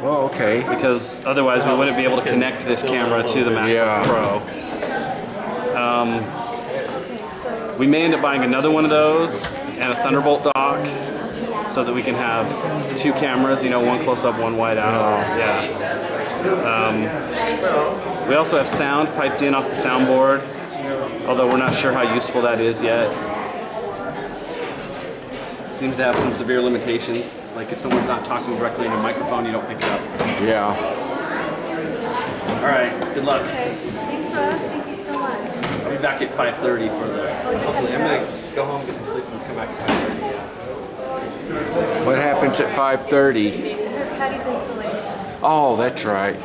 Oh, okay. Because otherwise we wouldn't be able to connect this camera to the MacBook Pro. We may end up buying another one of those and a Thunderbolt dock so that we can have two cameras, you know, one close up, one wide out. Yeah. We also have sound piped in off the soundboard, although we're not sure how useful that is yet. Seems to have some severe limitations. Like if someone's not talking directly into a microphone, you don't pick it up. Yeah. All right, good luck. Okay. Thanks, Ross. Thank you so much. I'll be back at 5:30 for the. Hopefully, I'm gonna go home, get some sleep, and come back at 5:30. Yeah. What happens at 5:30? Patty's installation. Oh, that's right.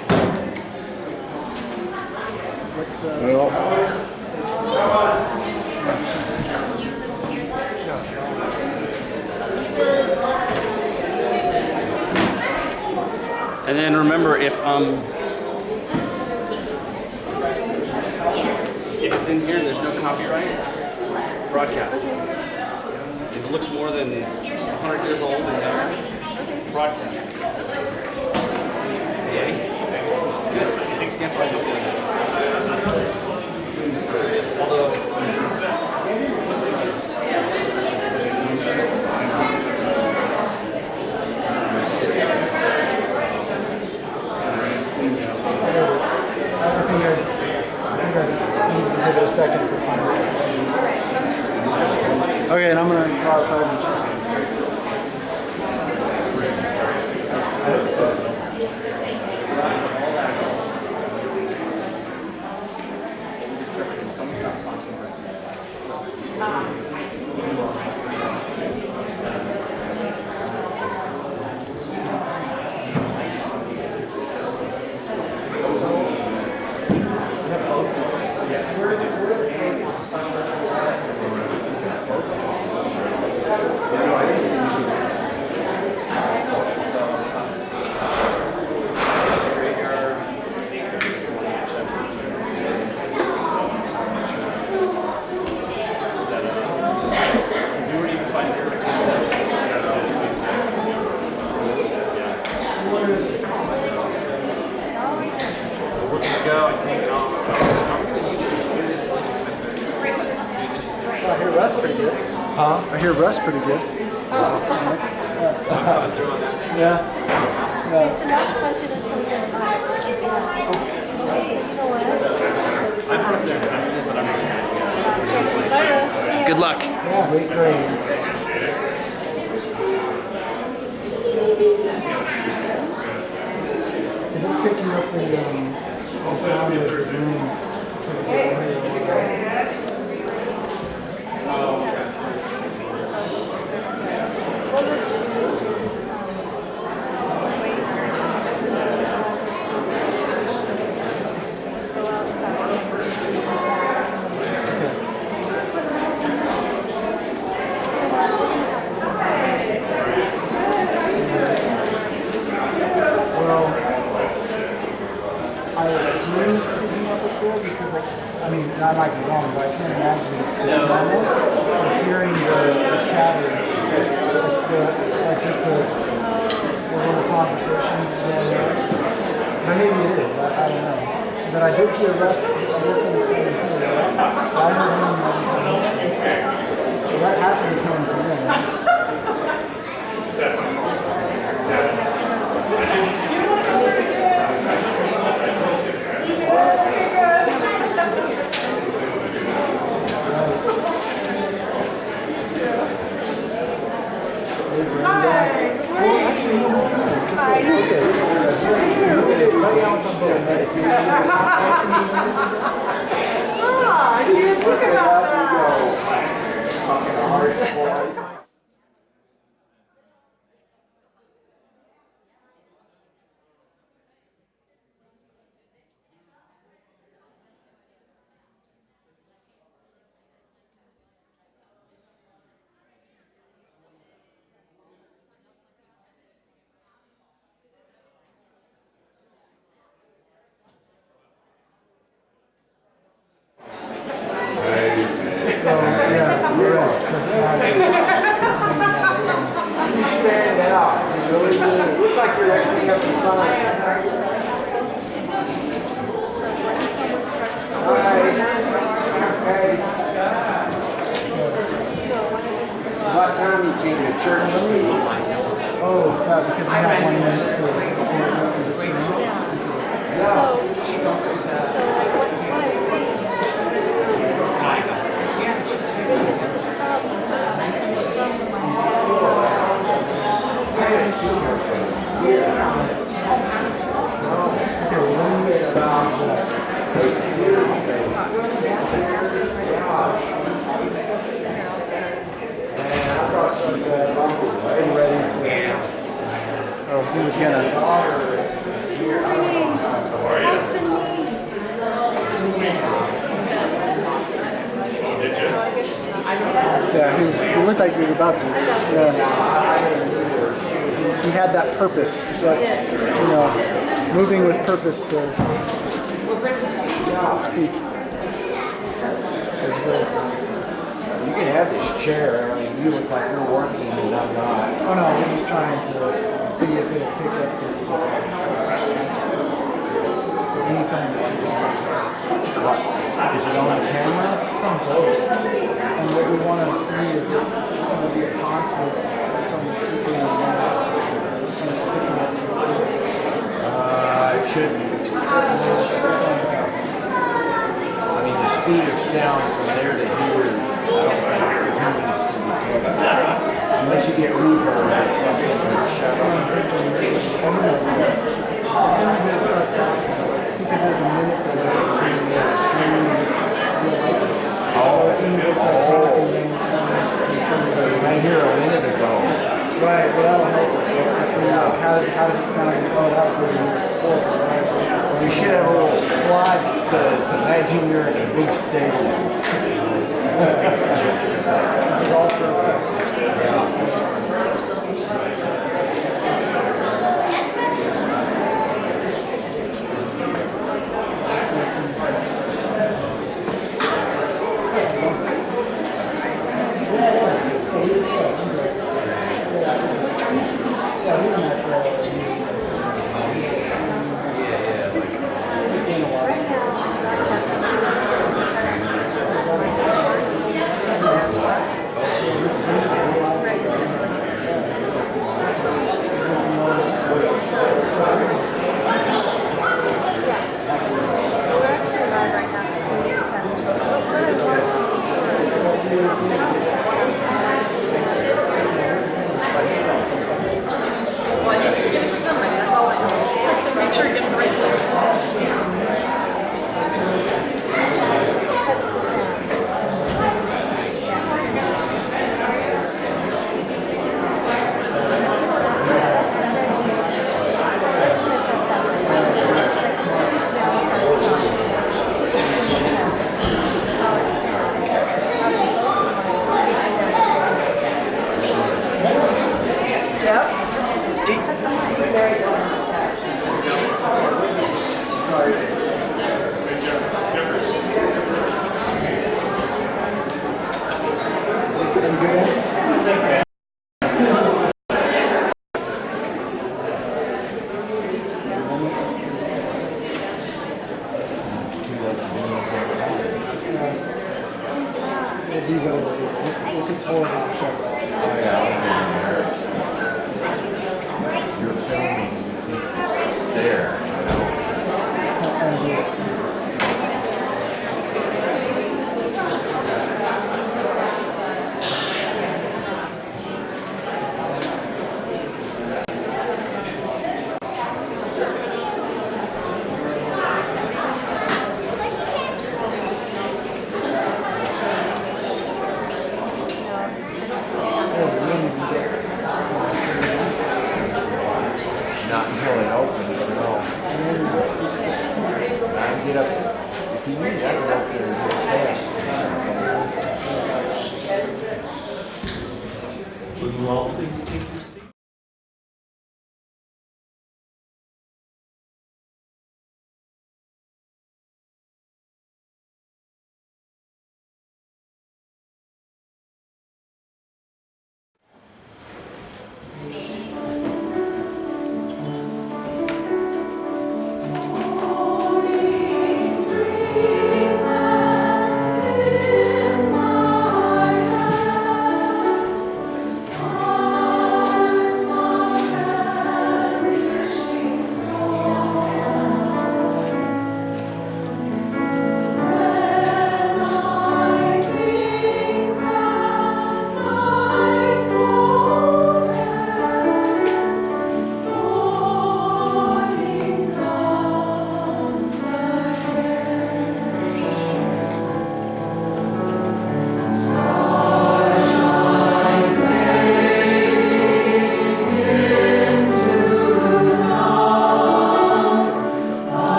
Well, And then remember, if it's in here, there's no copyright. Broadcasting. If it looks more than 100 years old in there, broadcast. Okay. Good. Thanks again for although. Give it a second to find it. Okay, and I'm going to go outside and check. I hear Russ pretty good. Yeah. Okay, so now the question is from here. Okay, so you know what? I brought up there and tested, but I'm not Bye, Russ. See ya. Good luck. Yeah, great. Is this picking up the sound of the rooms? What let's do is let's wait 6 minutes and then go outside. Well, I assume it's picking up up there because I mean, I might be wrong, but I can't imagine it's normal. I was hearing the chatter. Like just the little conversations going on. But maybe it is, I don't know. But I did hear Russ, I listened to the same thing, right? So I heard him every time he spoke. So that has to be coming from him, right? I didn't think about that. you stand out. You really do. It looks like you're actually having What time you came to church? Oh, because we have 1 minute to this room. Oh, he was gonna. Yeah, he looked like he was about to. Yeah. He had that purpose, but, moving with purpose to speak. You can have this chair. I mean, you look like you're working and I'm not. Oh no, we're just trying to see if it'll pick up this. We need someone to speak on. What? Is it on the camera? It's on both. And what we want to see is if someone will be a conflict that someone's speaking on that. And it's picking up too. It shouldn't. I mean, the speed of sound from there to here is, I don't know, humans can be close. Unless you get reverb or something that shut off. As soon as they start talking, see, because there's a minute that they're streaming So as soon as they start talking, then I hear a minute ago. right, well that'll help us to see like, how does it sound? Oh, that was really horrible, right? We should have a little slide that says, imagine you're in a big stadium. This is all for effect.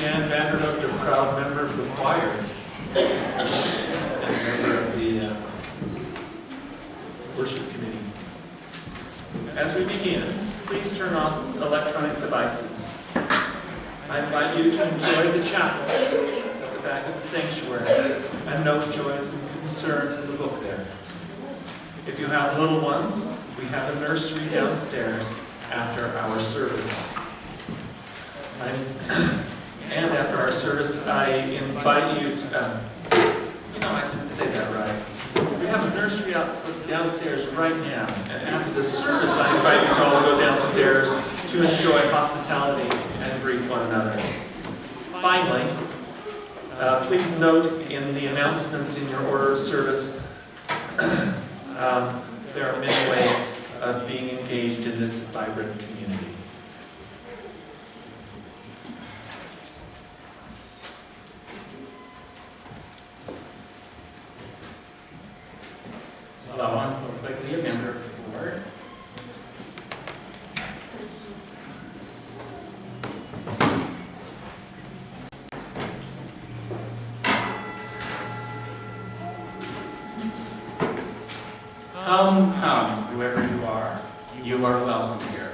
Jan Vanderhook, a proud member of the choir and a member of the worship committee. As we begin, please turn off electronic devices. I invite you to enjoy the chapel at the back of the sanctuary and note joys and concerns in the book there. If you have little ones, we have a nursery downstairs after our service. And after our service, I invite you to, I didn't say that right. We have a nursery downstairs right now. And after the service, I invite you to all go downstairs to enjoy hospitality and greet one another. Finally, please note in the announcements in your order of service, there are many ways of being engaged in this vibrant community. Hello, I'm Phil Quigley, a member of the board. Come, whoever you are welcome here.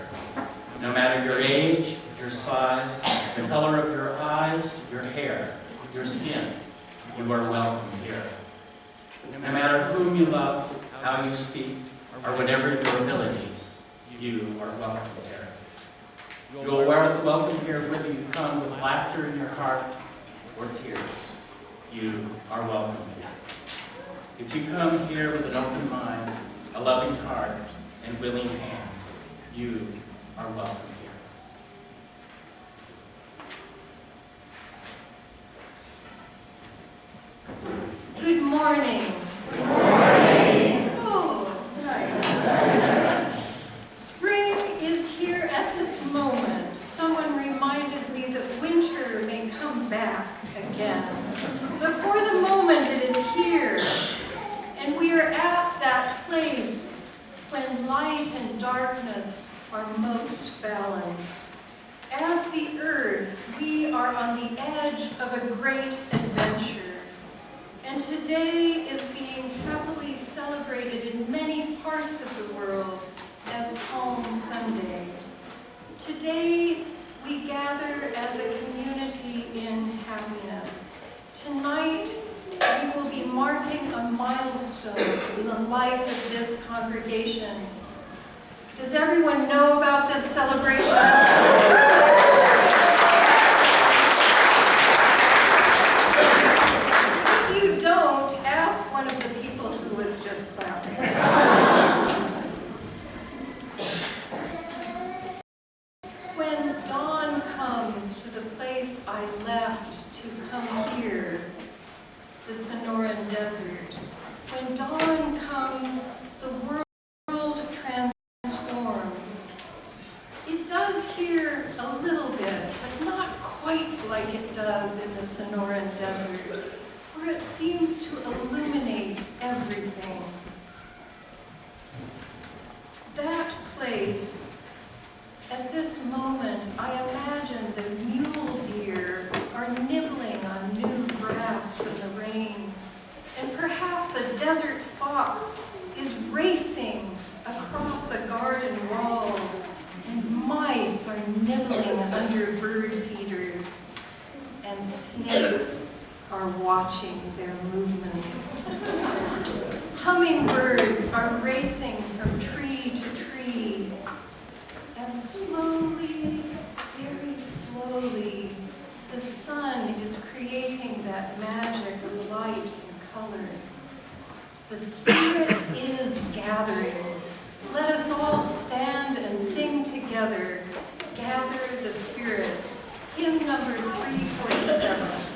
No matter your age, your size, the color of your eyes, your hair, your skin, you are welcome here. No matter whom you love, how you speak, or whatever your abilities, you are welcome here. You are welcome here whether you come with laughter in your heart or tears. You are welcome here. If you come here with an open mind, a loving heart, and willing hands, you are welcome here. Good morning. Good morning. Oh, nice. Spring is here at this moment. Someone reminded me that winter may come back again. But for the moment it is here. And we are at that place when light and darkness are most balanced. As the earth, we are on the edge of a great adventure. And today is being happily celebrated in many parts of the world as Palm Sunday. Today, we gather as a community in happiness. Tonight, we will be marking a milestone in the life of this congregation. Does everyone know about this celebration? When dawn comes to the place I left to come here, the Sonoran Desert, when dawn comes, the world transforms. It does here a little bit, but not quite like it does in the Sonoran Desert, where it seems to illuminate everything. That place, at this moment, I imagine the mule deer are nibbling on new grass from the rains, and perhaps a desert fox is racing across a garden wall, and mice are nibbling under bird feeders, and snakes are watching their movements. Hummingbirds are racing from tree to tree, and slowly, very slowly, the sun is creating that magic of light and color. The Spirit is gathering. Let us all stand and sing together, Gather the Spirit, hymn number 347.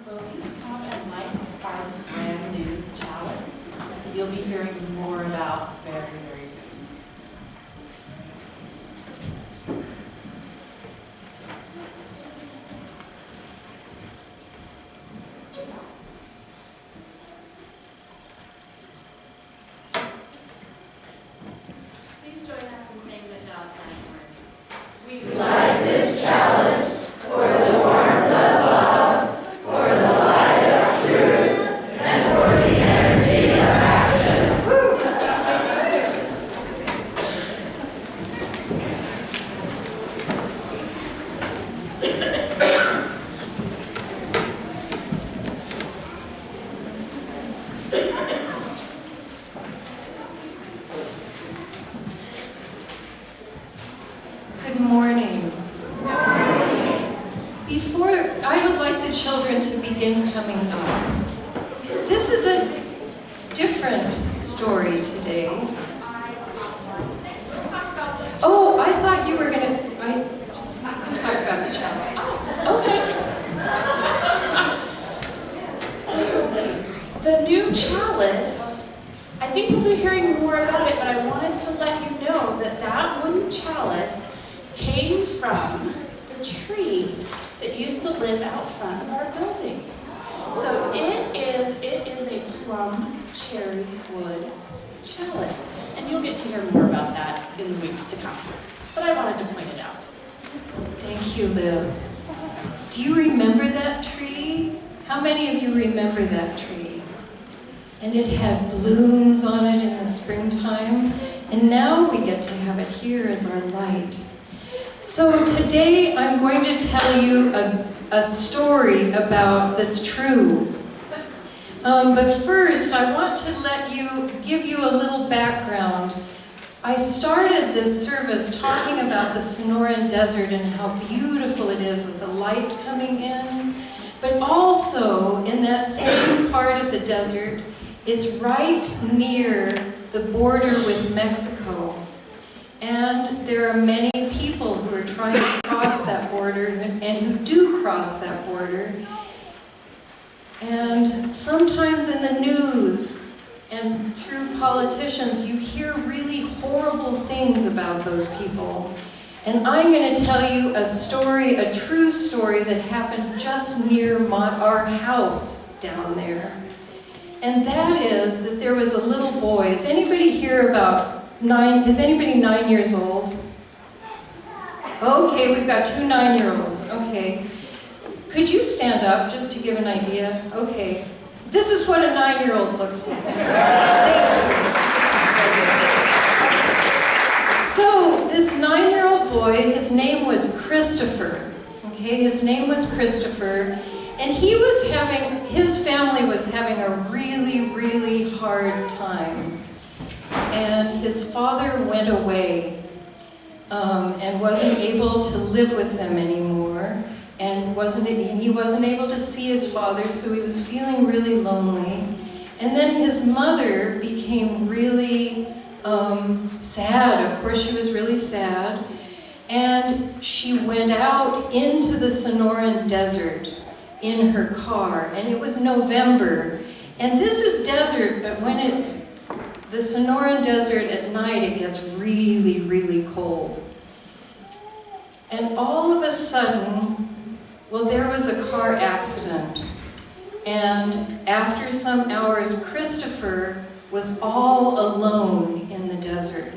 Will you come and light our brand new chalice that you'll be hearing more about very, very soon? Please join us in saying the chalice sign words. We light this chalice for the warmth of love, for the light of truth, and for the energy of action. Good morning. Before, I would like the children to begin coming up. This is a different story today. Oh, I thought you were going to talk about the challenge. Okay. The new chalice, I think we'll be hearing more about it, but I wanted to let you know that that wooden chalice came from the tree that used to live out front of our building. So it is a plum cherry wood chalice. And you'll get to hear more about that in the weeks to come. But I wanted to point it out. Thank you, Liz. Do you remember that tree? How many of you remember that tree? And it had blooms on it in the springtime. And now we get to have it here as our light. So today I'm going to tell you a story that's true. But first I want to give you a little background. I started this service talking about the Sonoran Desert and how beautiful it is with the light coming in. But also in that same part of the desert, it's right near the border with Mexico. And there are many people who are trying to cross that border and who do cross that border. And sometimes in the news and through politicians, you hear really horrible things about those people. And I'm going to tell you a story, a true story that happened just near our house down there. And that is that there was a little boy. Is anybody here is anybody 9 years old? Okay, we've got 2 9-year-olds. Okay. Could you stand up just to give an idea? Okay. This is what a 9-year-old looks like. Thank you. So, this 9-year-old boy, his name was Christopher. Okay, his name was Christopher. And his family was having a really, really hard time. And his father went away and wasn't able to live with them anymore. And he wasn't able to see his father, so he was feeling really lonely. And then his mother became really sad. Of course, she was really sad. And she went out into the Sonoran Desert in her car. And it was November. And this is desert, but when it's the Sonoran Desert at night, it gets really, really cold. And all of a sudden, there was a car accident. And after some hours, Christopher was all alone in the desert.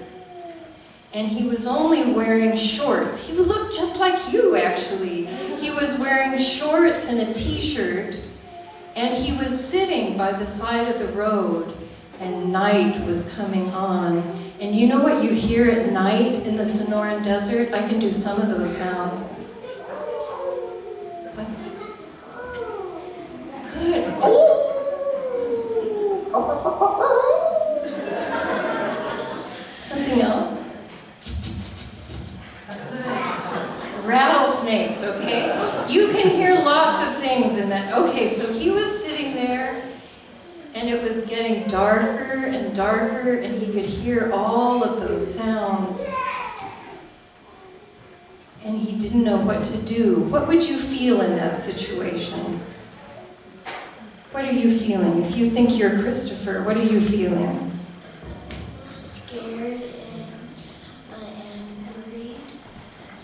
And he was only wearing shorts. He looked just like you, actually. He was wearing shorts and a t-shirt, and he was sitting by the side of the road, and night was coming on. And you know what you hear at night in the Sonoran Desert? I can do some of those sounds. What? Good. Oh! Something else? Good. Rattlesnakes, okay? You can hear lots of things in that. Okay, so he was sitting there, and it was getting darker and darker, and he could hear all of those sounds. And he didn't know what to do. What would you feel in that situation? What are you feeling? If you think you're Christopher, what are you feeling? Scared and worried.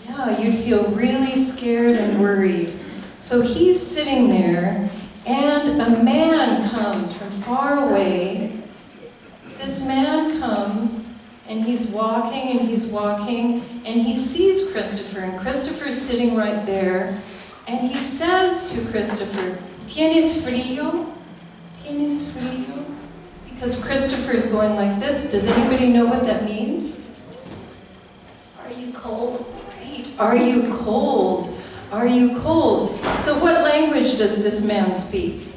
Yeah, you'd feel really scared and worried. So he's sitting there, and a man comes from far away. This man comes, and he's walking, and he sees Christopher, and Christopher's sitting right there, and he says to Christopher, "Tienes frío? Tienes frío?" Because Christopher's going like this. Does anybody know what that means? Are you cold? Right. Are you cold? Are you cold? So what language does this man speak?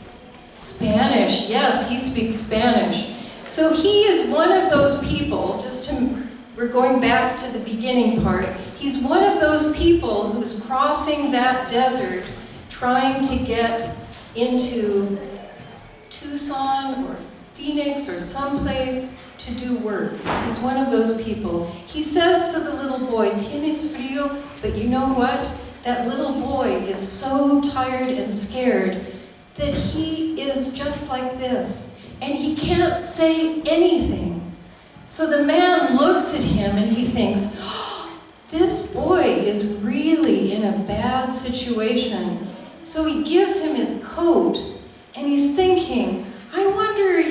Spanish. Yes, he speaks Spanish. So he is one of those people, we're going back to the beginning part. He's one of those people who's crossing that desert trying to get into Tucson or Phoenix or someplace to do work. He's one of those people. He says to the little boy, "Tienes frío?" But you know what? That little boy is so tired and scared that he is just like this. And he can't say anything. So the man looks at him and he thinks, oh, this boy is really in a bad situation. So he gives him his coat and he's thinking, I wonder,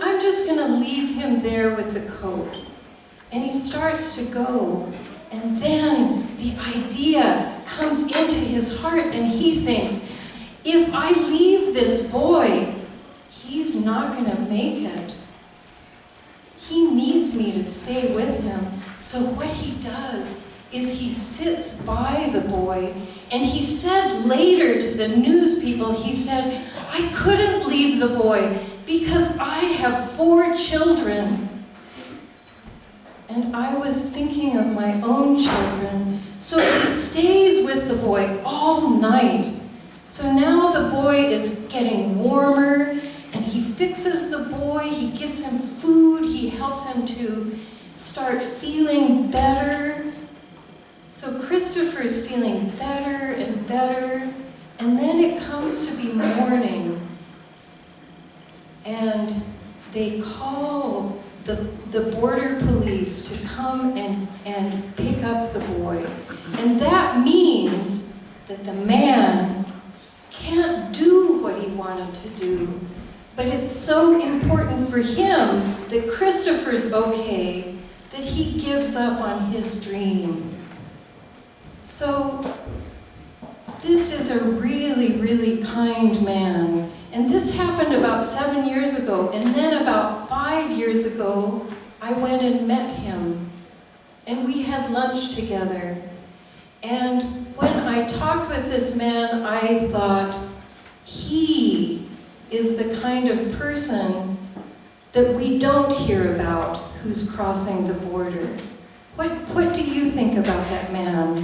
I'm just going to leave him there with the coat. And he starts to go. And then the idea comes into his heart and he thinks, if I leave this boy, he's not going to make it. He needs me to stay with him. So what he does is he sits by the boy, and he said later to the news people, he said, I couldn't leave the boy because I have 4 children. And I was thinking of my own children. So he stays with the boy all night. So now the boy is getting warmer, and he fixes the boy, he gives him food, he helps him to start feeling better. So Christopher's feeling better and better, and then it comes to be morning. And they call the border police to come and pick up the boy. And that means that the man can't do what he wanted to do. But it's so important for him that Christopher's okay that he gives up on his dream. So this is a really, really kind man. And this happened about 7 years ago. And then about 5 years ago, I went and met him. And we had lunch together. And when I talked with this man, I thought, he is the kind of person that we don't hear about who's crossing the border. What do you think about that man?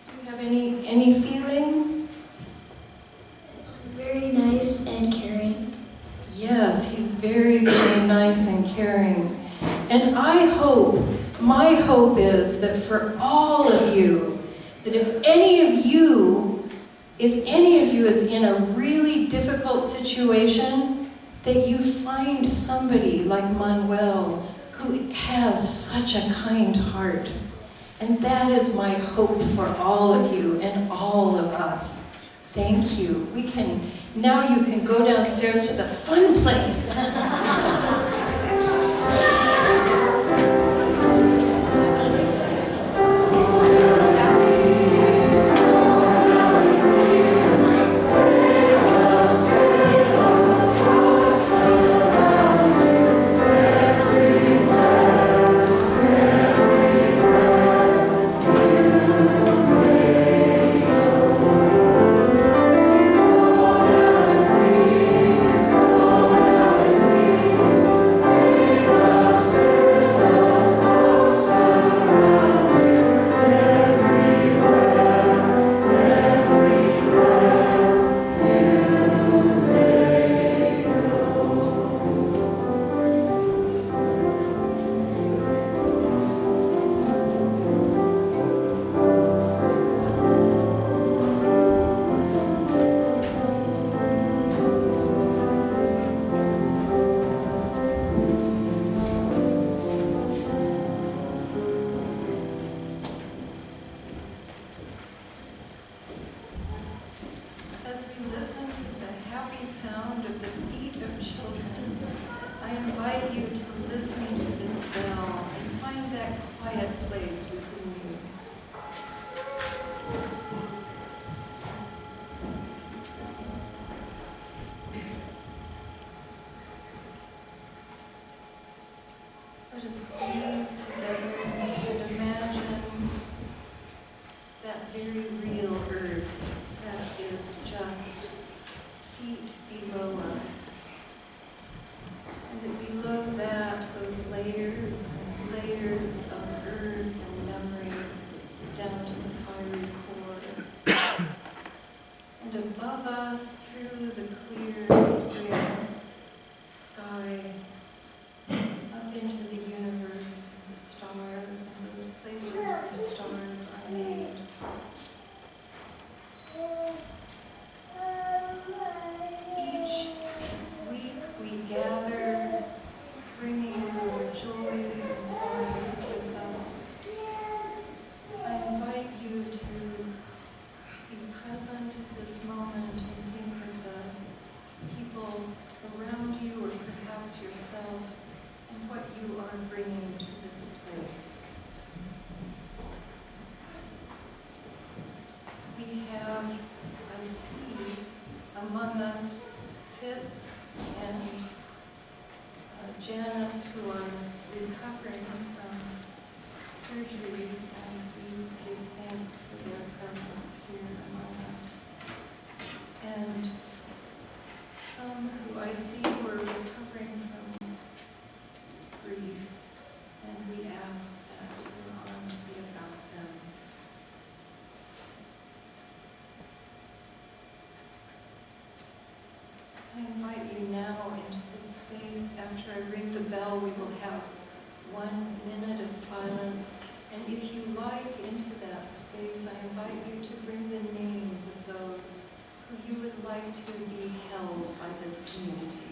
Do you have any feelings? Very nice and caring. Yes, he's very, very nice and caring. And my hope is that for all of you, that if any of you is in a really difficult situation, that you find somebody like Manuel who has such a kind heart. And that is my hope for all of you and all of us. Thank you. Now you can go downstairs to the fun place. very real earth that is just feet below us. And that below that, those layers and layers of earth and memory down to the fiery core. And above us, through the clear spring sky, up into the universe, the stars, and those places where stars are made. Each week we gather, bringing our joys and sorrows with us. I invite you to be present at this moment and think of the people around you, or perhaps yourself, and what you are bringing to this place. We have, I see, among us Fitz and Janice, who are recovering from surgeries, and we give thanks for their presence here among us. And some who I see who are recovering from grief, and we ask that your arms be about them. I invite you now into this space. After I ring the bell, we will have 1 minute of silence. And if you like, into that space, I invite you to bring the names of those who you would like to be held by this community.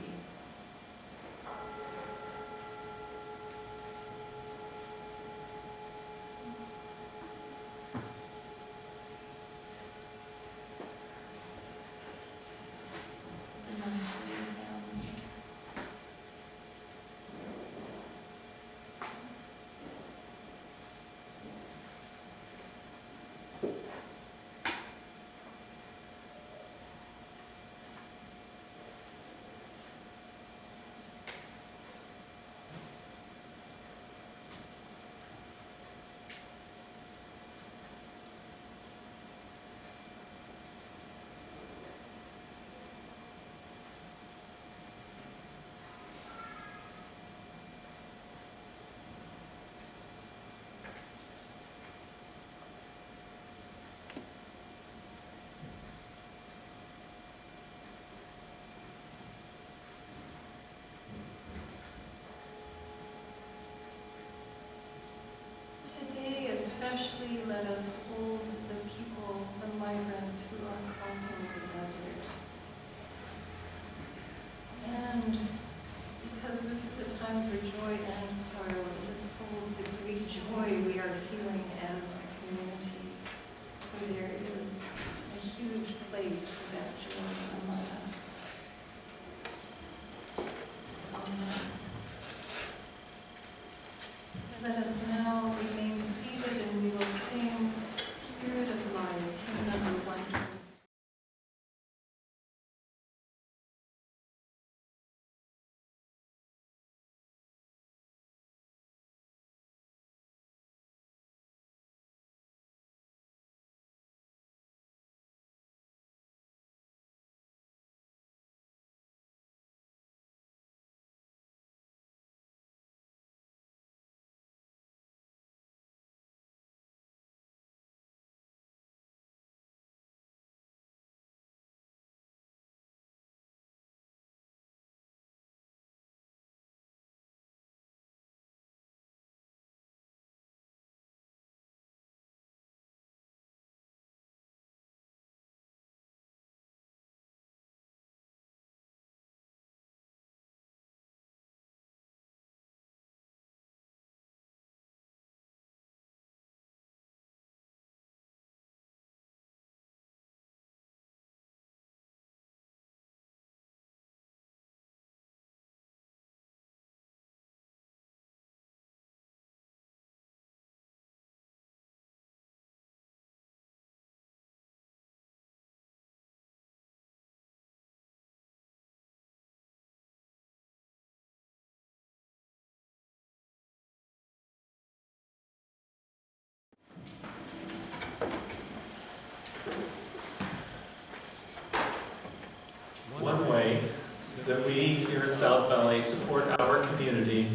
way support our community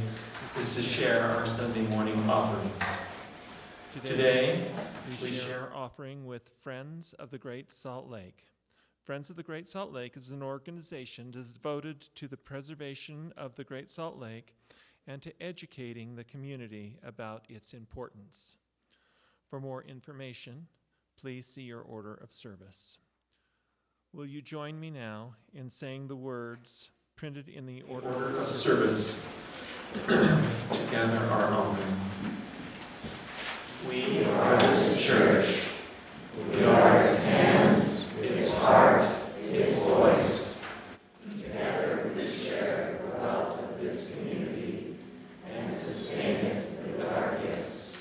is to share our Sunday morning offerings. Today, we share our offering with Friends of the Great Salt Lake. Friends of the Great Salt Lake is an organization that is devoted to the preservation of the Great Salt Lake and to educating the community about its importance. For more information, please see your order of service. Will you join me now in saying the words printed in the order of service to gather our offering? We are this church. We are its hands, its heart, its voice. Together we share the wealth of this community and sustain it with our gifts.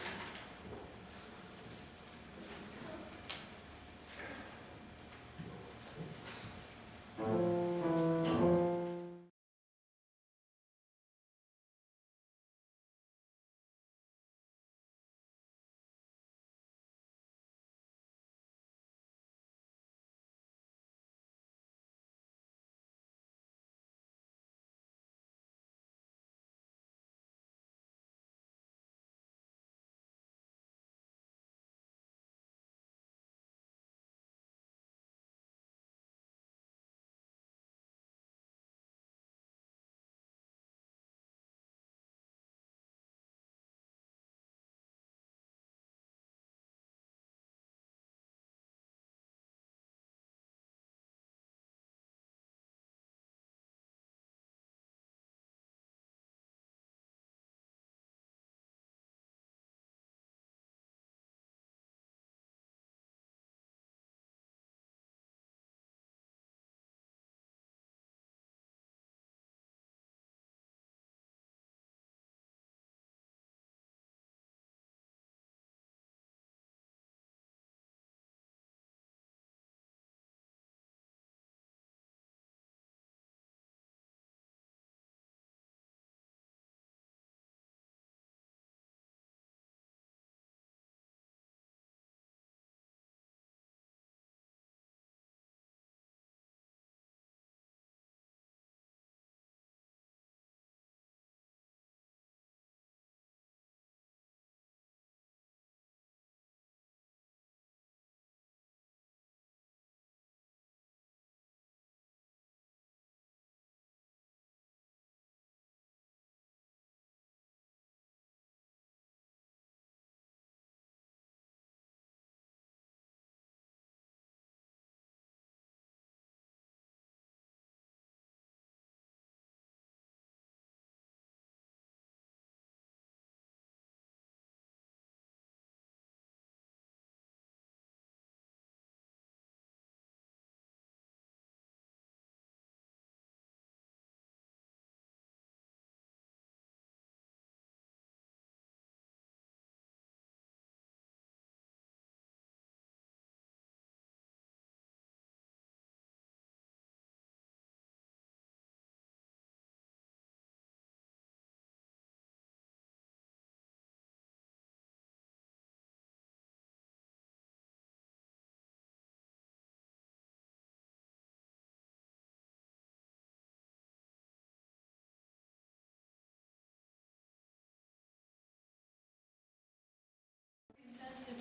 Presented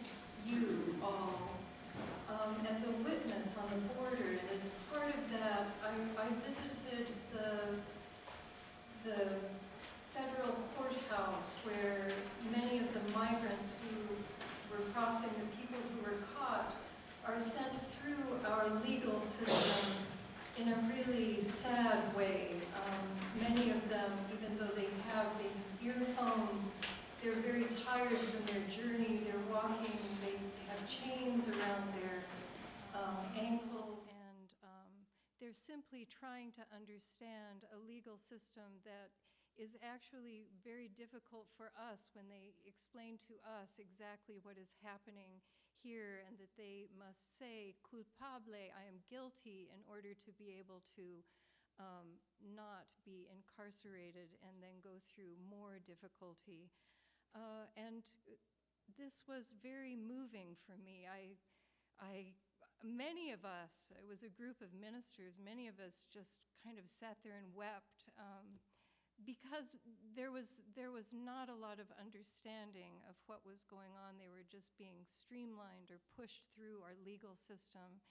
you all as a witness on the border, and as part of that, I visited the federal courthouse where many of the migrants who were crossing, the people who were caught, are sent through our legal system in a really sad way. Many of them, even though they have the earphones, they're very tired from their journey. They're walking, they have chains around their ankles, and they're simply trying to understand a legal system that is actually very difficult for us when they explain to us exactly what is happening here, and that they must say, culpable, I am guilty, in order to be able to not be incarcerated and then go through more difficulty. And this was very moving for me. Many of us, it was a group of ministers, many of us just kind of sat there and wept because there was not a lot of understanding of what was going on. They were just being streamlined or pushed through our legal system.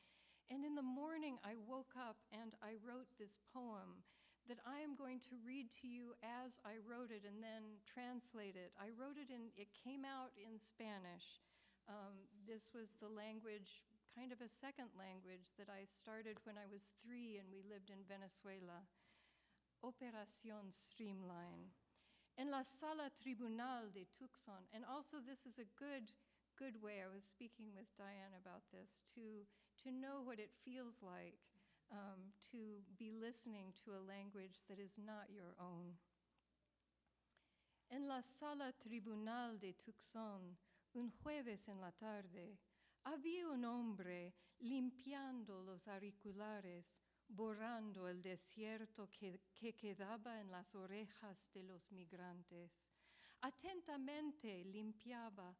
And in the morning, I woke up and I wrote this poem that I am going to read to you as I wrote it and then translate it. I wrote it it came out in Spanish. This was the language, kind of a second language, that I started when I was 3 and we lived in Venezuela. Operación Streamline. En la sala tribunal de Tucson. And also this is a good way, I was speaking with Diane about this, to know what it feels like to be listening to a language that is not your own. En la sala tribunal de Tucson, un jueves en la tarde, había un hombre limpiando los auriculares, borrando el desierto que quedaba en las orejas de los migrantes. Atentamente limpiaba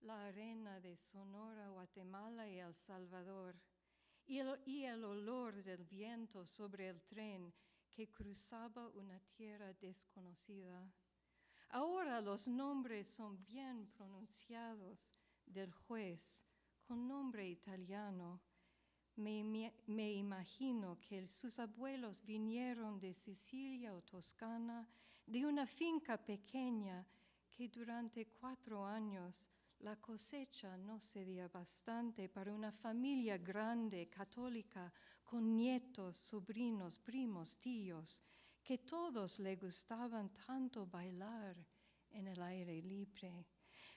la arena de Sonora, Guatemala y El Salvador, y el olor del viento sobre el tren que cruzaba una tierra desconocida. Ahora los nombres son bien pronunciados del juez con nombre italiano. Me imagino que sus abuelos vinieron de Sicilia o Toscana, de una finca pequeña que durante 4 años la cosecha no sería bastante para una familia grande, católica, con nietos, sobrinos, primos, tíos, que todos le gustaban tanto bailar en el aire libre.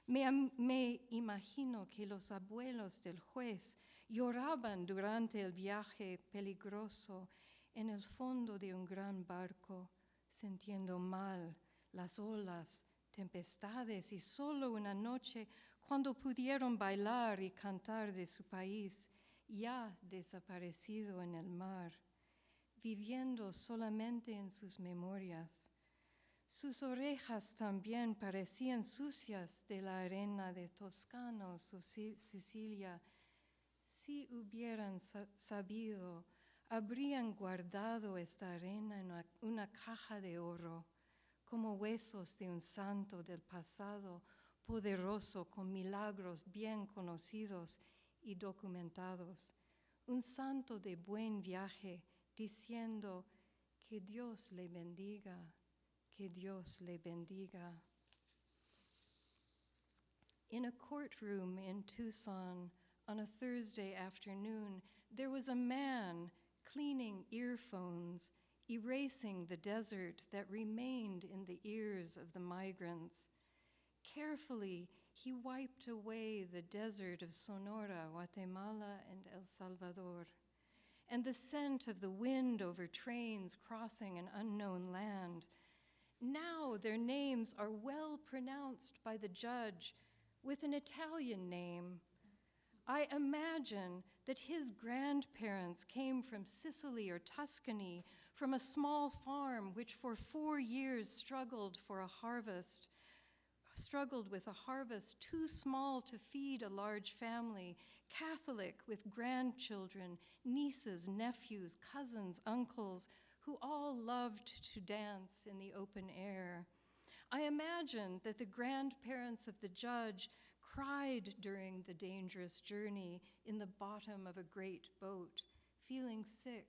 Me imagino que los abuelos del juez lloraban durante el viaje peligroso en el fondo de un gran barco, sintiendo mal las olas, tempestades, y solo una noche, cuando pudieron bailar y cantar de su país, ya desaparecido en el mar, viviendo solamente en sus memorias. Sus orejas también parecían sucias de la arena de Toscana o Sicilia. Si hubieran sabido, habrían guardado esta arena en una caja de oro, como huesos de un santo del pasado poderoso con milagros bien conocidos y documentados. Un santo de buen viaje diciendo que Dios le bendiga. Que Dios le bendiga. In a courtroom in Tucson on a Thursday afternoon, there was a man cleaning earphones, erasing the desert that remained in the ears of the migrants. Carefully, he wiped away the desert of Sonora, Guatemala, and El Salvador, and the scent of the wind over trains crossing an unknown land. Now their names are well pronounced by the judge with an Italian name. I imagine that his grandparents came from Sicily or Tuscany, from a small farm which for 4 years struggled with a harvest too small to feed a large family, Catholic with grandchildren, nieces, nephews, cousins, uncles, who all loved to dance in the open air. I imagine that the grandparents of the judge cried during the dangerous journey in the bottom of a great boat, feeling sick,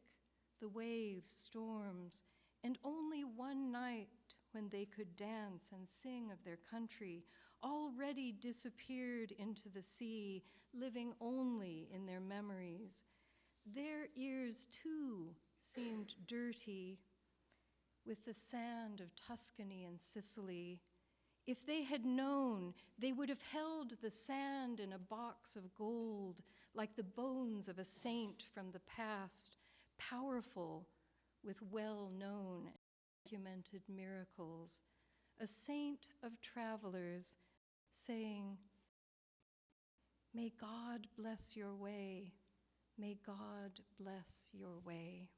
the waves, storms, and only one night when they could dance and sing of their country, already disappeared into the sea, living only in their memories. Their ears, too, seemed dirty with the sand of Tuscany and Sicily. If they had known, they would have held the sand in a box of gold, like the bones of a saint from the past, powerful with well-known and documented miracles, a saint of travelers saying, "May God bless your way. May God bless your way."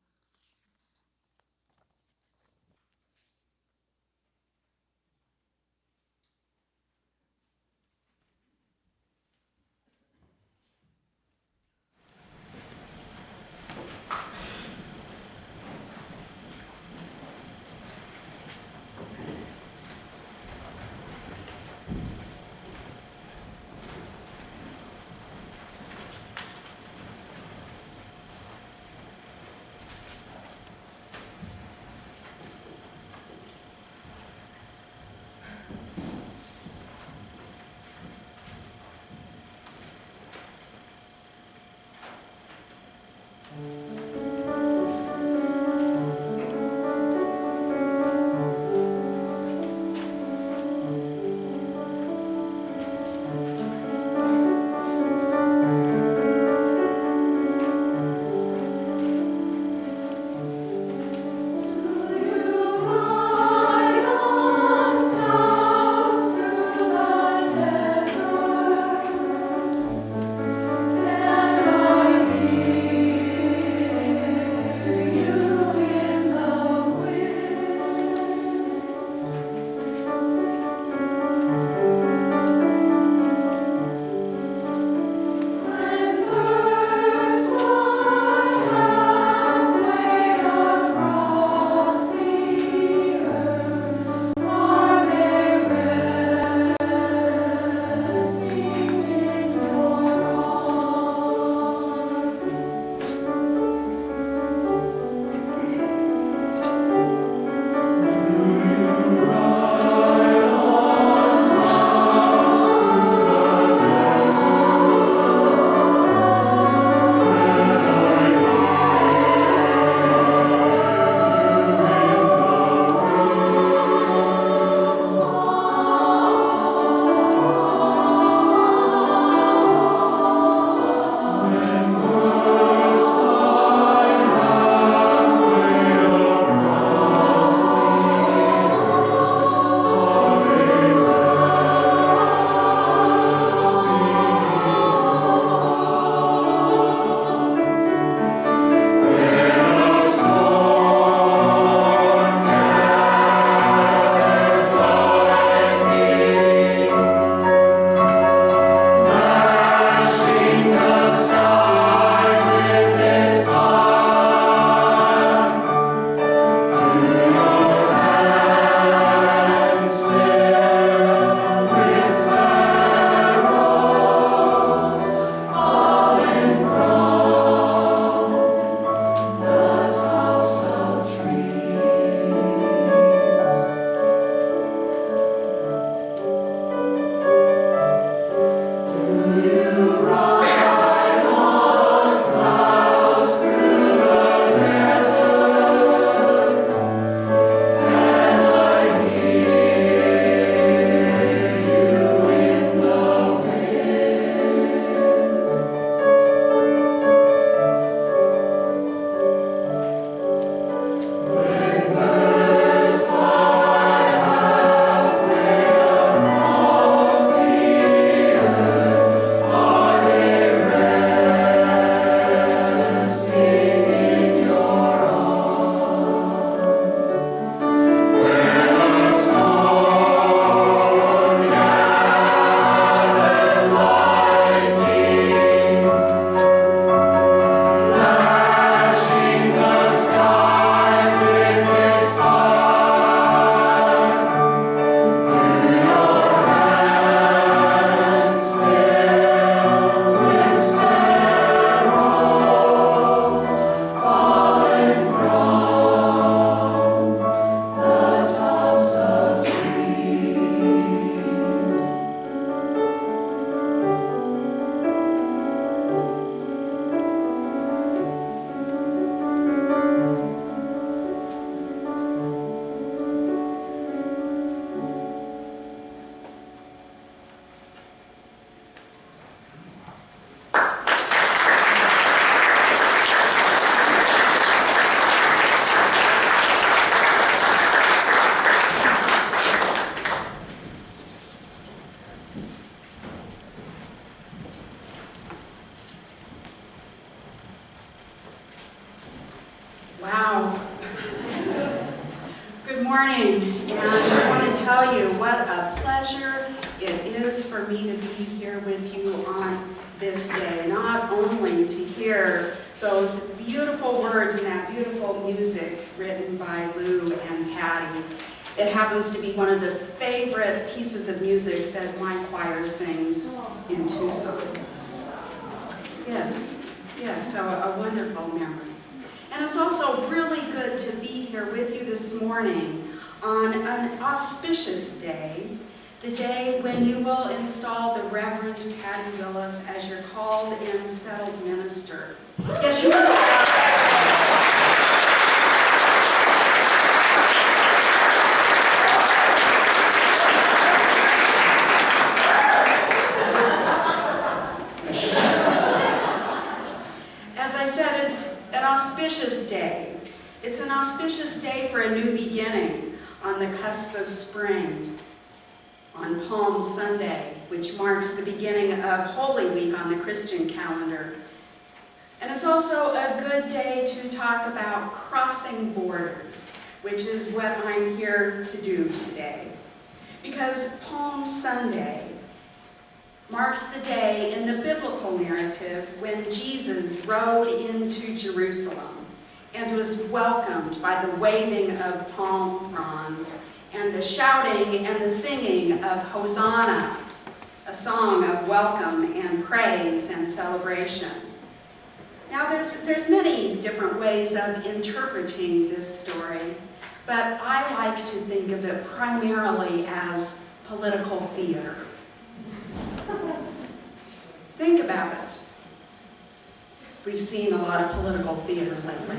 morning, and I want to tell you what a pleasure it is for me to be here with you on this day. Not only to hear those beautiful words and that beautiful music written by Lou and Patty. It happens to be one of the favorite pieces of music that my choir sings in Tucson. Yes, so a wonderful memory. And it's also really good to be here with you this morning on an auspicious day, the day when you will install the Reverend Patty Willis as your called and settled minister. Yes, you will. As I said, it's an auspicious day. It's an auspicious day for a new beginning on the cusp of spring, on Palm Sunday, which marks the beginning of Holy Week on the Christian calendar. And it's also a good day to talk about crossing borders, which is what I'm here to do today. Because Palm Sunday marks the day in the biblical narrative when Jesus rode into Jerusalem and was welcomed by the waving of palm fronds and the shouting and the singing of Hosanna, a song of welcome and praise and celebration. Now there's many different ways of interpreting this story, but I like to think of it primarily as political theater. Think about it. We've seen a lot of political theater lately.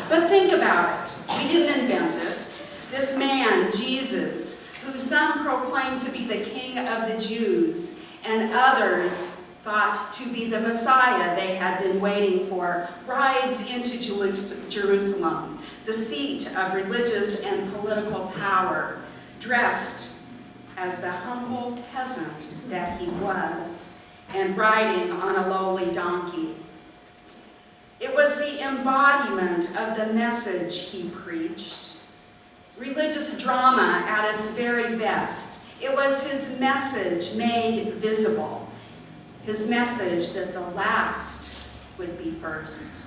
But think about it. We didn't invent it. This man, Jesus, who some proclaim to be the King of the Jews, and others thought to be the Messiah they had been waiting for, rides into Jerusalem, the seat of religious and political power, dressed as the humble peasant that he was, and riding on a lowly donkey. It was the embodiment of the message he preached. Religious drama at its very best. It was his message made visible. His message that the last would be first,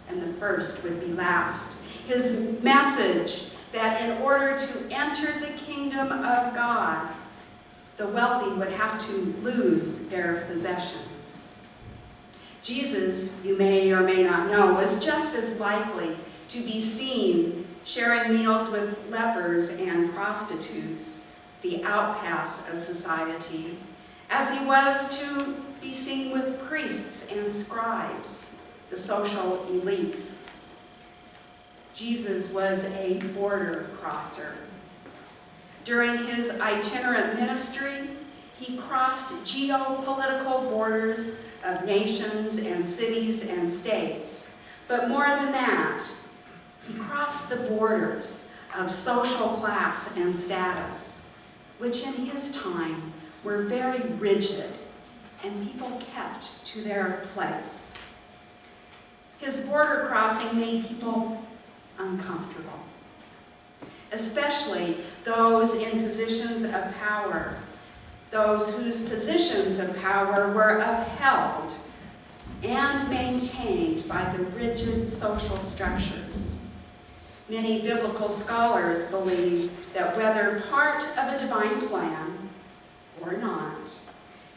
and the first would be last. His message that in order to enter the kingdom of God, the wealthy would have to lose their possessions. Jesus, you may or may not know, was just as likely to be seen sharing meals with lepers and prostitutes, the outcasts of society, as he was to be seen with priests and scribes, the social elites. Jesus was a border crosser. During his itinerant ministry, he crossed geopolitical borders of nations and cities and states. But more than that, he crossed the borders of social class and status, which in his time were very rigid, and people kept to their place. His border crossing made people uncomfortable, especially those in positions of power, those whose positions of power were upheld and maintained by the rigid social structures. Many biblical scholars believe that whether part of a divine plan or not,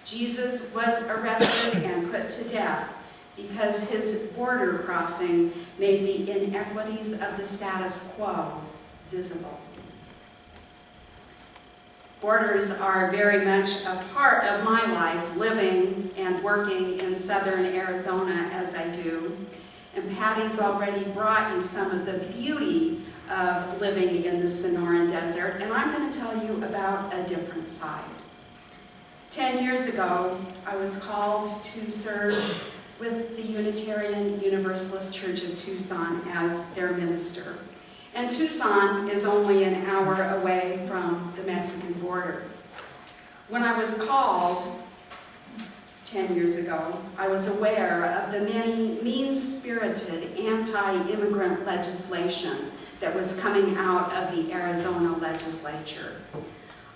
Jesus was arrested and put to death because his border crossing made the inequities of the status quo visible. Borders are very much a part of my life, living and working in southern Arizona as I do. And Patty's already brought you some of the beauty of living in the Sonoran Desert, and I'm going to tell you about a different side. 10 years ago, I was called to serve with the Unitarian Universalist Church of Tucson as their minister. And Tucson is only an hour away from the Mexican border. When I was called 10 years ago, I was aware of the many mean-spirited anti-immigrant legislation that was coming out of the Arizona legislature.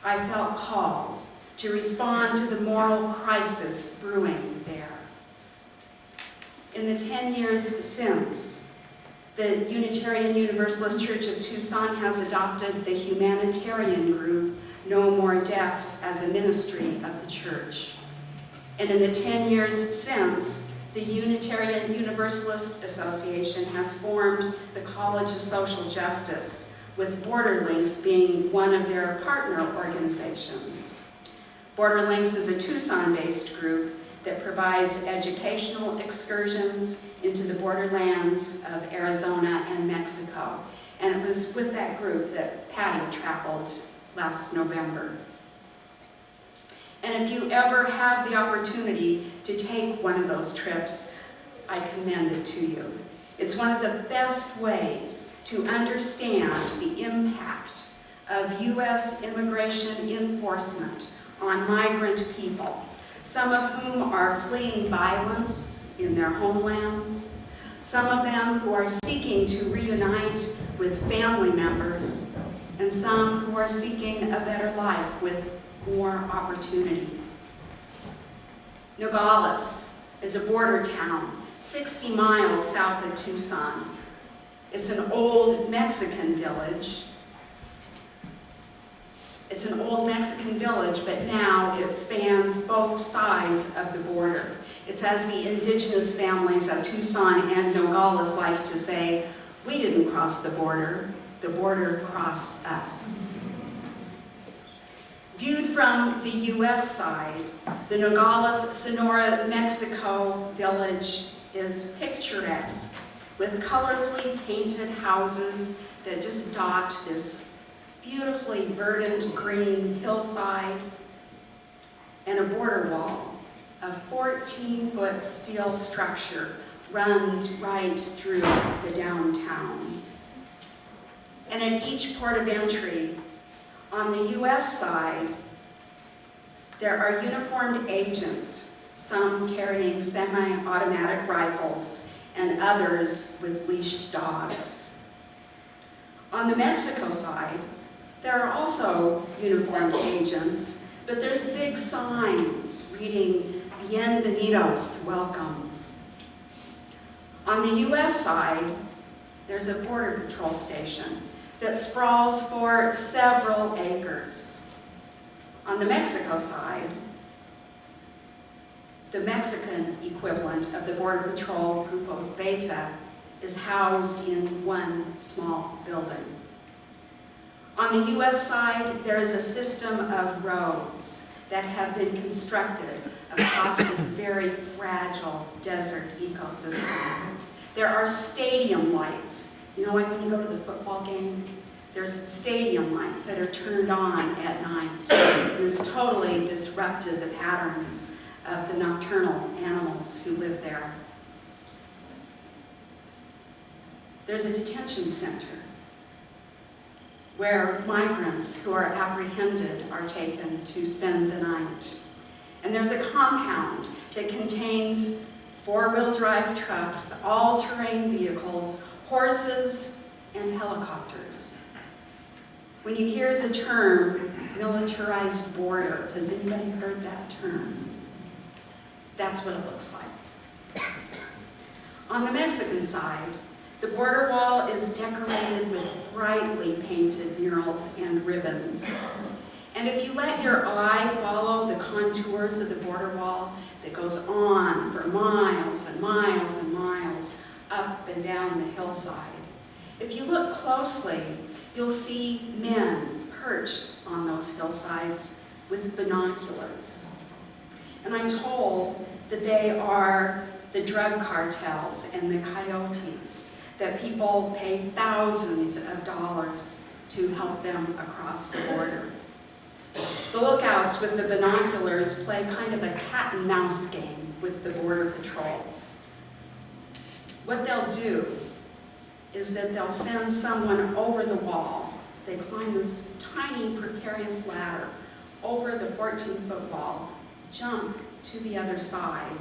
I felt called to respond to the moral crisis brewing there. In the 10 years since, the Unitarian Universalist Church of Tucson has adopted the humanitarian group No More Deaths as a ministry of the church. And in the 10 years since, the Unitarian Universalist Association has formed the College of Social Justice, with Border Links being one of their partner organizations. Border Links is a Tucson-based group that provides educational excursions into the borderlands of Arizona and Mexico. And it was with that group that Patty traveled last November. And if you ever have the opportunity to take one of those trips, I commend it to you. It's one of the best ways to understand the impact of U.S. immigration enforcement on migrant people, some of whom are fleeing violence in their homelands, some of them who are seeking to reunite with family members, and some who are seeking a better life with more opportunity. Nogales is a border town 60 miles south of Tucson. It's an old Mexican village. It's an old Mexican village, but now it spans both sides of the border. It's as the indigenous families of Tucson and Nogales like to say, we didn't cross the border crossed us. Viewed from the U.S. side, the Nogales, Sonora, Mexico village is picturesque, with colorfully painted houses that just dot this beautifully verdant green hillside, and a border wall. A 14-foot steel structure runs right through the downtown. And at each port of entry, on the U.S. side, there are uniformed agents, some carrying semi-automatic rifles and others with leashed dogs. On the Mexico side, there are also uniformed agents, but there's big signs reading, "Bienvenidos," welcome. On the U.S. side, there's a border patrol station that sprawls for several acres. On the Mexico side, the Mexican equivalent of the Border Patrol, Grupos Beta, is housed in one small building. On the U.S. side, there is a system of roads that have been constructed across this very fragile desert ecosystem. There are stadium lights. You know, like when you go to the football game, there's stadium lights that are turned on at night. It has totally disrupted the patterns of the nocturnal animals who live there. There's a detention center where migrants who are apprehended are taken to spend the night. And there's a compound that contains four-wheel drive trucks, all-terrain vehicles, horses, and helicopters. When you hear the term militarized border, has anybody heard that term? That's what it looks like. On the Mexican side, the border wall is decorated with brightly painted murals and ribbons. And if you let your eye follow the contours of the border wall that goes on for miles and miles and miles up and down the hillside, if you look closely, you'll see men perched on those hillsides with binoculars. And I'm told that they are the drug cartels and the coyotes, that people pay thousands of dollars to help them across the border. The lookouts with the binoculars play kind of a cat and mouse game with the Border Patrol. What they'll do is that they'll send someone over the wall. They climb this tiny, precarious ladder over the 14-foot wall, jump to the other side.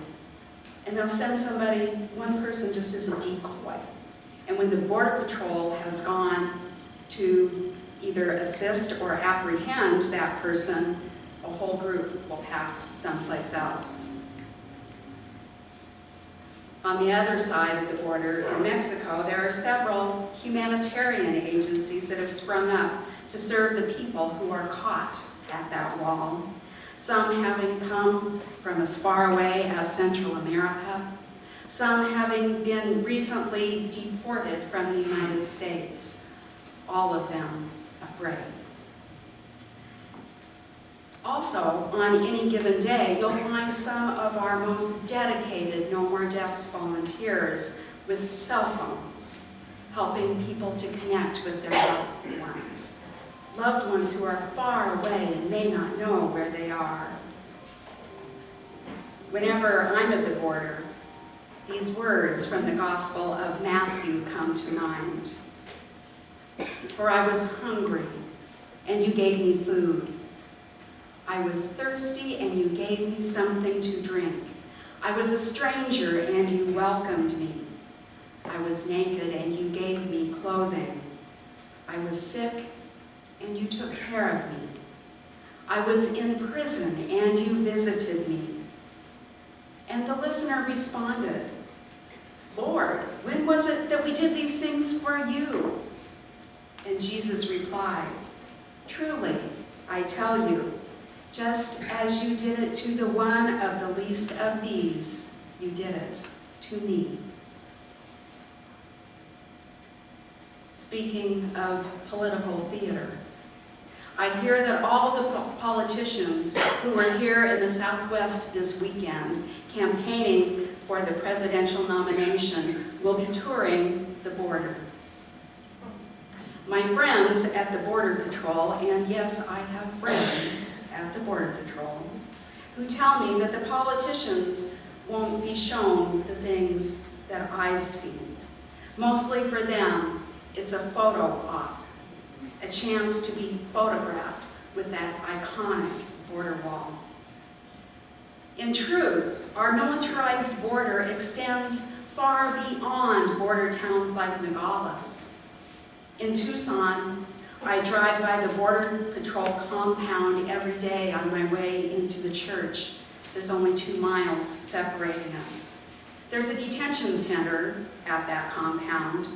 And they'll send somebody, one person just as a decoy. And when the Border Patrol has gone to either assist or apprehend that person, a whole group will pass someplace else. On the other side of the border in Mexico, there are several humanitarian agencies that have sprung up to serve the people who are caught at that wall. Some having come from as far away as Central America, some having been recently deported from the United States, all of them afraid. Also, on any given day, you'll find some of our most dedicated No More Deaths volunteers with cell phones, helping people to connect with their loved ones who are far away and may not know where they are. Whenever I'm at the border, these words from the Gospel of Matthew come to mind. For I was hungry, and you gave me food. I was thirsty, and you gave me something to drink. I was a stranger, and you welcomed me. I was naked, and you gave me clothing. I was sick, and you took care of me. I was in prison, and you visited me. And the listener responded, Lord, when was it that we did these things for you? And Jesus replied, truly, I tell you, just as you did it to the one of the least of these, you did it to me. Speaking of political theater, I hear that all the politicians who were here in the Southwest this weekend campaigning for the presidential nomination will be touring the border. My friends at the Border Patrol, and yes, I have friends at the Border Patrol, who tell me that the politicians won't be shown the things that I've seen. Mostly for them, it's a photo op, a chance to be photographed with that iconic border wall. In truth, our militarized border extends far beyond border towns like Nogales. In Tucson, I drive by the Border Patrol compound every day on my way into the church. There's only 2 miles separating us. There's a detention center at that compound.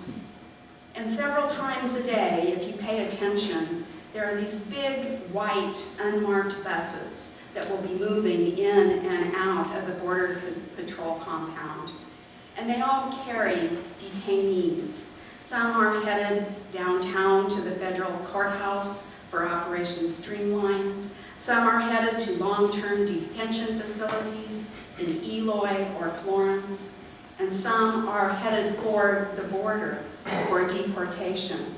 And several times a day, if you pay attention, there are these big, white, unmarked buses that will be moving in and out of the Border Patrol compound. And they all carry detainees. Some are headed downtown to the federal courthouse for Operation Streamline. Some are headed to long-term detention facilities in Eloy or Florence. And some are headed for the border for deportation.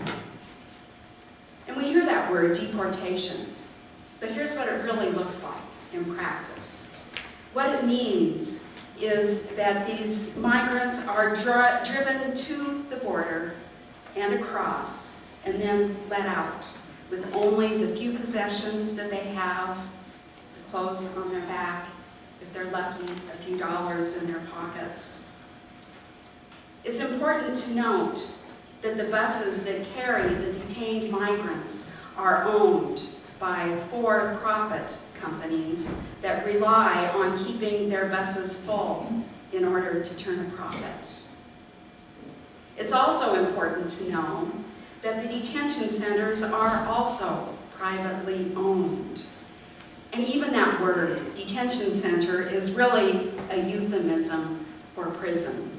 And we hear that word, deportation, but here's what it really looks like in practice. What it means is that these migrants are driven to the border and across, and then let out with only the few possessions that they have, the clothes on their back, if they're lucky, a few dollars in their pockets. It's important to note that the buses that carry the detained migrants are owned by for-profit companies that rely on keeping their buses full in order to turn a profit. It's also important to know that the detention centers are also privately owned. And even that word, detention center, is really a euphemism for prison,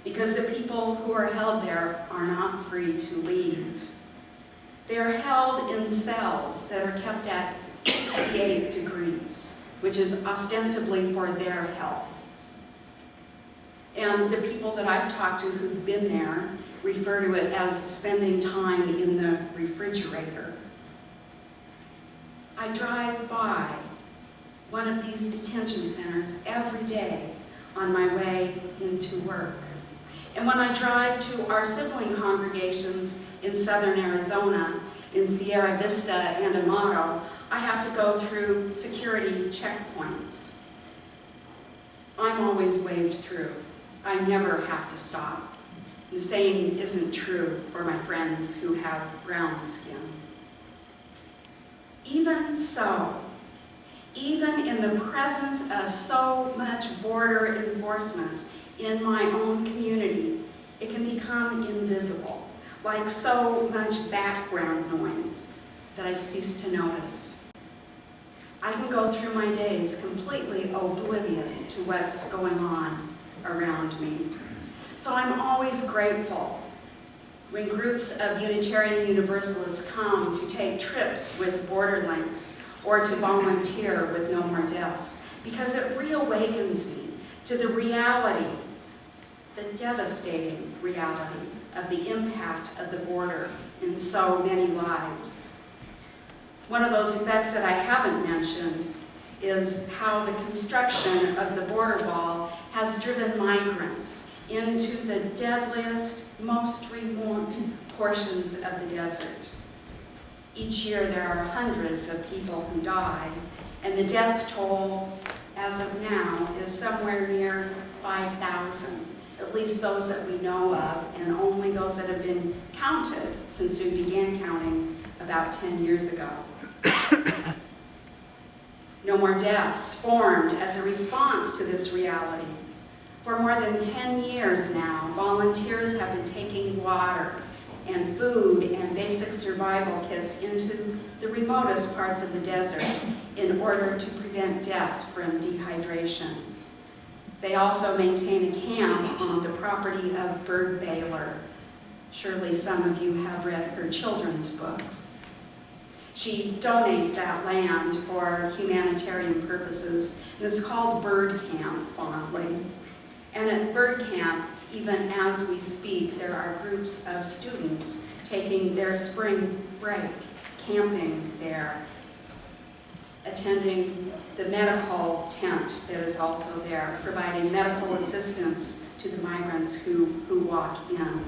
because the people who are held there are not free to leave. They are held in cells that are kept at 68 degrees, which is ostensibly for their health. And the people that I've talked to who've been there refer to it as spending time in the refrigerator. I drive by one of these detention centers every day on my way into work. And when I drive to our sibling congregations in southern Arizona, in Sierra Vista and Amado, I have to go through security checkpoints. I'm always waved through. I never have to stop. The same isn't true for my friends who have brown skin. Even so, even in the presence of so much border enforcement in my own community, it can become invisible, like so much background noise that I've ceased to notice. I can go through my days completely oblivious to what's going on around me. So I'm always grateful when groups of Unitarian Universalists come to take trips with border links or to volunteer with No More Deaths, because it reawakens me to the reality, the devastating reality of the impact of the border in so many lives. One of those effects that I haven't mentioned is how the construction of the border wall has driven migrants into the deadliest, most remote portions of the desert. Each year there are hundreds of people who die, and the death toll as of now is somewhere near 5,000, at least those that we know of, and only those that have been counted since we began counting about 10 years ago. No More Deaths formed as a response to this reality. For more than 10 years now, volunteers have been taking water and food and basic survival kits into the remotest parts of the desert in order to prevent death from dehydration. They also maintain a camp on the property of Bird Baylor. Surely some of you have read her children's books. She donates that land for humanitarian purposes, and it's called Bird Camp fondly. And at Bird Camp, even as we speak, there are groups of students taking their spring break, camping there, attending the medical tent that is also there, providing medical assistance to the migrants who walk in.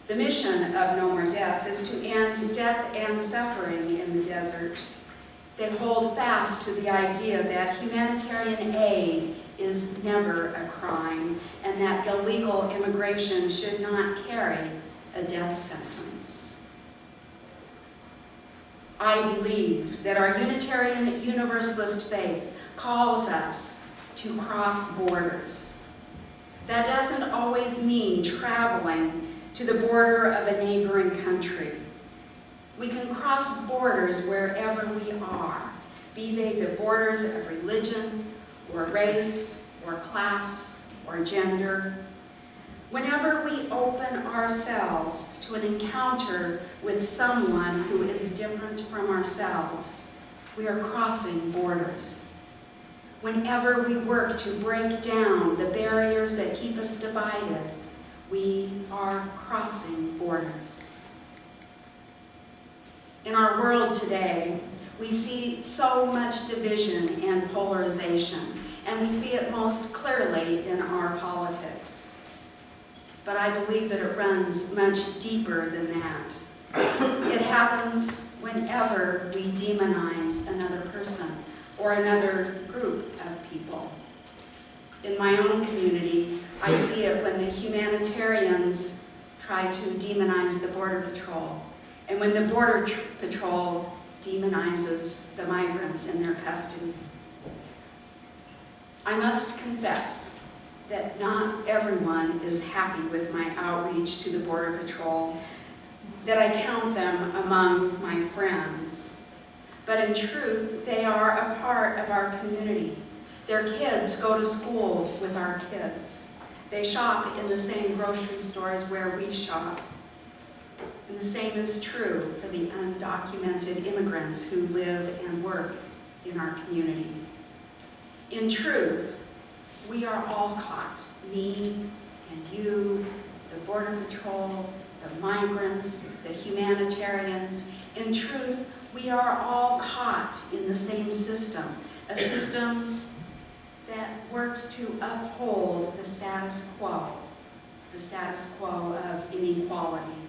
The mission of No More Deaths is to end death and suffering in the desert. They hold fast to the idea that humanitarian aid is never a crime, and that illegal immigration should not carry a death sentence. I believe that our Unitarian Universalist faith calls us to cross borders. That doesn't always mean traveling to the border of a neighboring country. We can cross borders wherever we are, be they the borders of religion, or race, or class, or gender. Whenever we open ourselves to an encounter with someone who is different from ourselves, we are crossing borders. Whenever we work to break down the barriers that keep us divided, we are crossing borders. In our world today, we see so much division and polarization, and we see it most clearly in our politics. But I believe that it runs much deeper than that. It happens whenever we demonize another person or another group of people. In my own community, I see it when the humanitarians try to demonize the Border Patrol, and when the Border Patrol demonizes the migrants in their custody. I must confess that not everyone is happy with my outreach to the Border Patrol, that I count them among my friends. But in truth, they are a part of our community. Their kids go to school with our kids. They shop in the same grocery stores where we shop. And the same is true for the undocumented immigrants who live and work in our community. In truth, we are all caught, me and you, the Border Patrol, the migrants, the humanitarians. In truth, we are all caught in the same system, a system that works to uphold the status quo of inequality.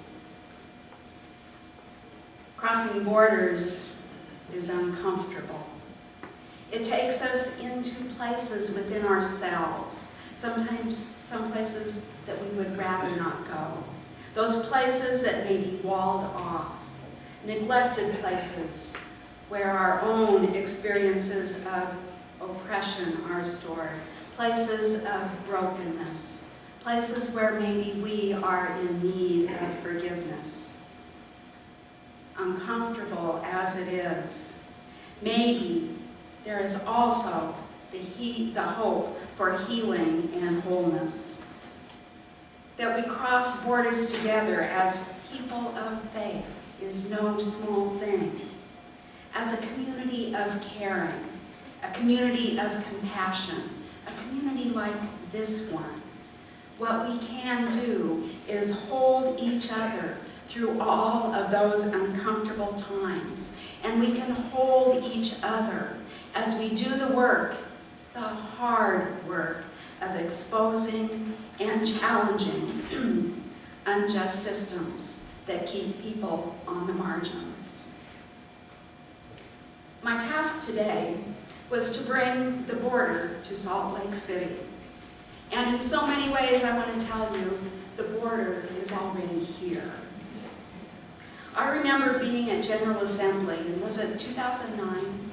Crossing borders is uncomfortable. It takes us into places within ourselves, sometimes some places that we would rather not go. Those places that may be walled off, neglected places where our own experiences of oppression are stored, places of brokenness, places where maybe we are in need of forgiveness. Uncomfortable as it is, maybe there is also the hope for healing and wholeness. That we cross borders together as people of faith is no small thing. As a community of caring, a community of compassion, a community like this one, what we can do is hold each other through all of those uncomfortable times. And we can hold each other as we do the work, the hard work of exposing and challenging unjust systems that keep people on the margins. My task today was to bring the border to Salt Lake City. And in so many ways, I want to tell you, the border is already here. I remember being at General Assembly, and was it 2009?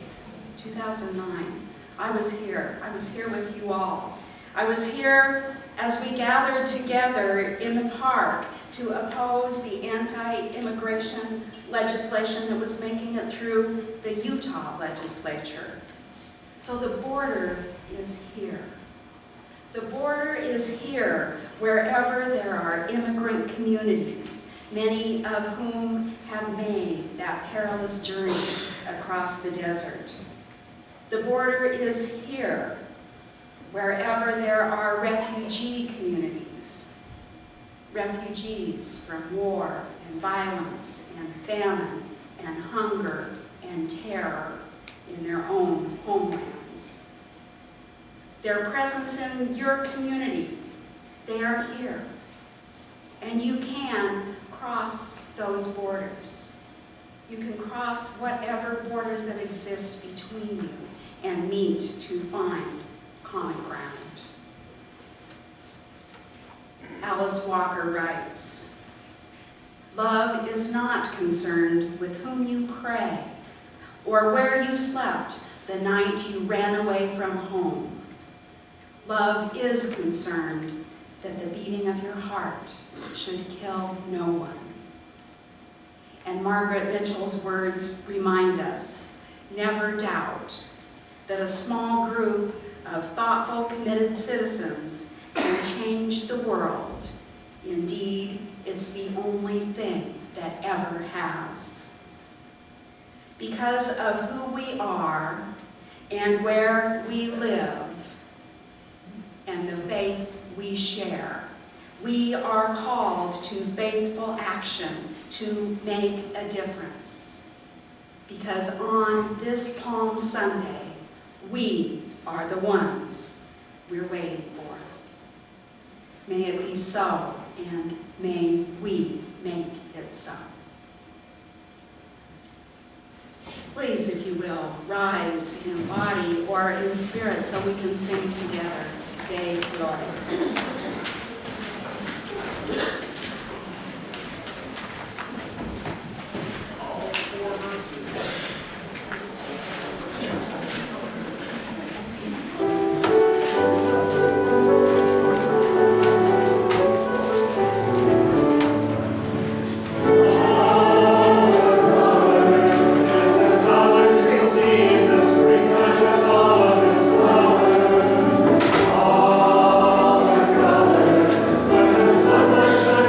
2009. I was here with you all. I was here as we gathered together in the park to oppose the anti-immigration legislation that was making it through the Utah legislature. So the border is here. The border is here wherever there are immigrant communities, many of whom have made that perilous journey across the desert. The border is here wherever there are refugee communities, refugees from war and violence and famine and hunger and terror in their own homelands. Their presence in your community, they are here. And you can cross those borders. You can cross whatever borders that exist between you and meet to find common ground. Alice Walker writes, "Love is not concerned with whom you pray or where you slept the night you ran away from home. Love is concerned that the beating of your heart should kill no one." And Margaret Mitchell's words remind us, never doubt that a small group of thoughtful, committed citizens can change the world. Indeed, it's the only thing that ever has. Because of who we are and where we live and the faith we share, we are called to faithful action to make a difference. Because on this Palm Sunday, we are the ones we're waiting for. May it be so, and may we make it so. Please, if you will, rise in body or in spirit so we can sing together, Dei Glorious. Sunshine.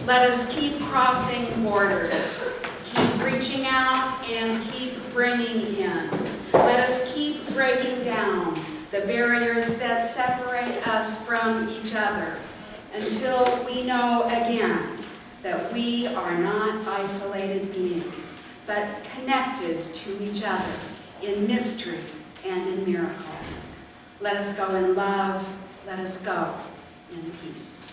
Let us keep crossing borders, keep reaching out and keep bringing in. Let us keep breaking down the barriers that separate us from each other until we know again that we are not isolated beings, but connected to each other in mystery and in miracle. Let us go in love. Let us go in peace.